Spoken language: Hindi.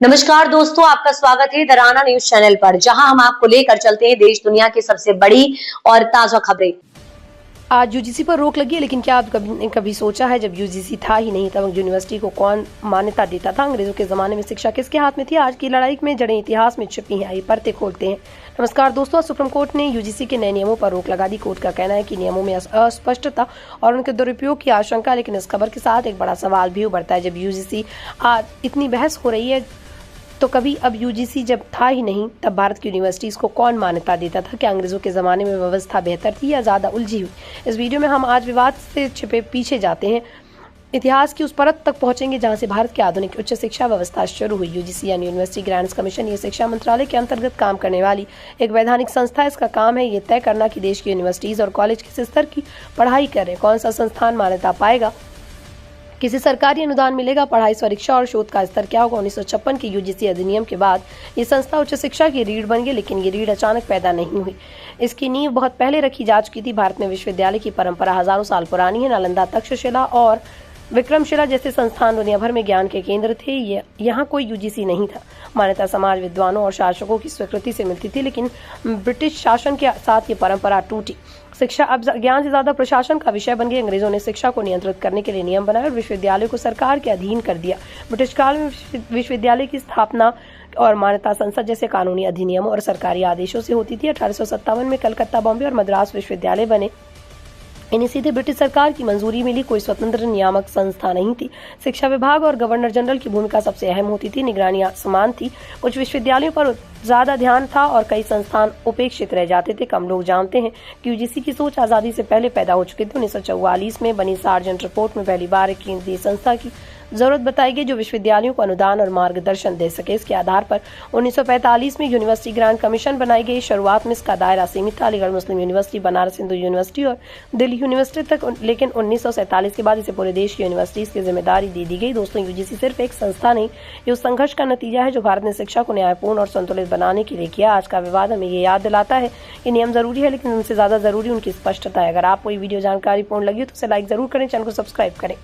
नमस्कार दोस्तों, आपका स्वागत है दराना न्यूज चैनल पर, जहां हम आपको लेकर चलते हैं देश दुनिया की सबसे बड़ी और ताजा खबरें। आज यूजीसी पर रोक लगी है, लेकिन क्या आप कभी सोचा है, जब यूजीसी था ही नहीं तब यूनिवर्सिटी को कौन मान्यता देता था? अंग्रेजों के जमाने में शिक्षा किसके हाथ में थी? आज की लड़ाई में जड़ें इतिहास में छिपी हैं, आइए परतें खोलते हैं। नमस्कार दोस्तों, सुप्रीम कोर्ट ने यूजीसी के नए नियमों पर रोक लगा दी। कोर्ट का कहना है कि नियमों में अस्पष्टता और उनके दुरुपयोग की आशंका, लेकिन इस खबर के साथ एक बड़ा सवाल भी उभरता है। जब यूजीसी आज इतनी बहस हो रही है तो कभी अब यूजीसी जब था ही नहीं तब भारत की यूनिवर्सिटीज को कौन मान्यता देता था? क्या अंग्रेजों के जमाने में व्यवस्था बेहतर थी या ज्यादा उलझी हुई? इस वीडियो में हम आज विवाद से छिपे पीछे जाते हैं, इतिहास की उस परत तक पहुंचेंगे जहां से भारत की आधुनिक उच्च शिक्षा व्यवस्था शुरू हुई। यूजीसी यानी यूनिवर्सिटी ग्रांट्स कमीशन, ये शिक्षा मंत्रालय के अंतर्गत काम करने वाली एक वैधानिक संस्था है। इसका काम है ये तय करना कि देश की यूनिवर्सिटीज और कॉलेज किस स्तर की पढ़ाई करें, कौन सा संस्थान मान्यता पाएगा, किसी सरकारी अनुदान मिलेगा, पढ़ाई परीक्षा और शोध का स्तर क्या होगा। 1956 के यूजीसी अधिनियम के बाद ये संस्था उच्च शिक्षा की रीढ़ बन गई, लेकिन ये रीढ़ अचानक पैदा नहीं हुई। इसकी नींव बहुत पहले रखी जा चुकी थी। भारत में विश्वविद्यालय की परंपरा हजारों साल पुरानी है। नालंदा, तक्षशिला और विक्रमशिला जैसे संस्थान दुनिया भर में ज्ञान के केंद्र थे। यहाँ कोई यूजीसी नहीं था। मान्यता समाज, विद्वानों और शासकों की स्वीकृति से मिलती थी, लेकिन ब्रिटिश शासन के साथ ये परंपरा टूटी। शिक्षा अब ज्ञान से ज्यादा प्रशासन का विषय बन गई। अंग्रेजों ने शिक्षा को नियंत्रित करने के लिए नियम बनाए और विश्वविद्यालय को सरकार के अधीन कर दिया। ब्रिटिश काल में विश्वविद्यालय की स्थापना और मान्यता संसद जैसे कानूनी अधिनियमों और सरकारी आदेशों से होती थी। 1857 में कलकत्ता, बॉम्बे और मद्रास विश्वविद्यालय बने। इन्हें सीधे ब्रिटिश सरकार की मंजूरी मिली। कोई स्वतंत्र नियामक संस्था नहीं थी। शिक्षा विभाग और गवर्नर जनरल की भूमिका सबसे अहम होती थी। निगरानी समान थी। कुछ विश्वविद्यालयों पर ज्यादा ध्यान था और कई संस्थान उपेक्षित रह जाते थे। कम लोग जानते हैं कि यूजीसी की सोच आजादी से पहले पैदा हो चुकी थी। 1944 में बनी सार्जेंट रिपोर्ट में पहली बार एक केंद्रीय संस्था की जरूरत बताई गई जो विश्वविद्यालयों को अनुदान और मार्गदर्शन दे सके। इसके आधार पर 1945 में यूनिवर्सिटी ग्रांट कमीशन बनाई गई। शुरुआत में इसका दायरा सीमित था, अलीगढ़ मुस्लिम यूनिवर्सिटी, बनारस हिंदू यूनिवर्सिटी और दिल्ली यूनिवर्सिटी तक, लेकिन 1947 के बाद इसे पूरे देश की यूनिवर्सिटीज की जिम्मेदारी दे दी गई। दोस्तों, यूजीसी सिर्फ एक संस्था नहीं, ये उस संघर्ष का नतीजा है जो भारत ने शिक्षा को न्यायपूर्ण और संतुलित बनाने के लिए किया। आज का विवाद हमें ये याद दिलाता है कि नियम जरूरी है, लेकिन उनसे ज्यादा जरूरी उनकी स्पष्टता है। अगर आपको ये वीडियो जानकारीपूर्ण लगी तो उसे लाइक जरूर करें, चैनल को सब्सक्राइब करें।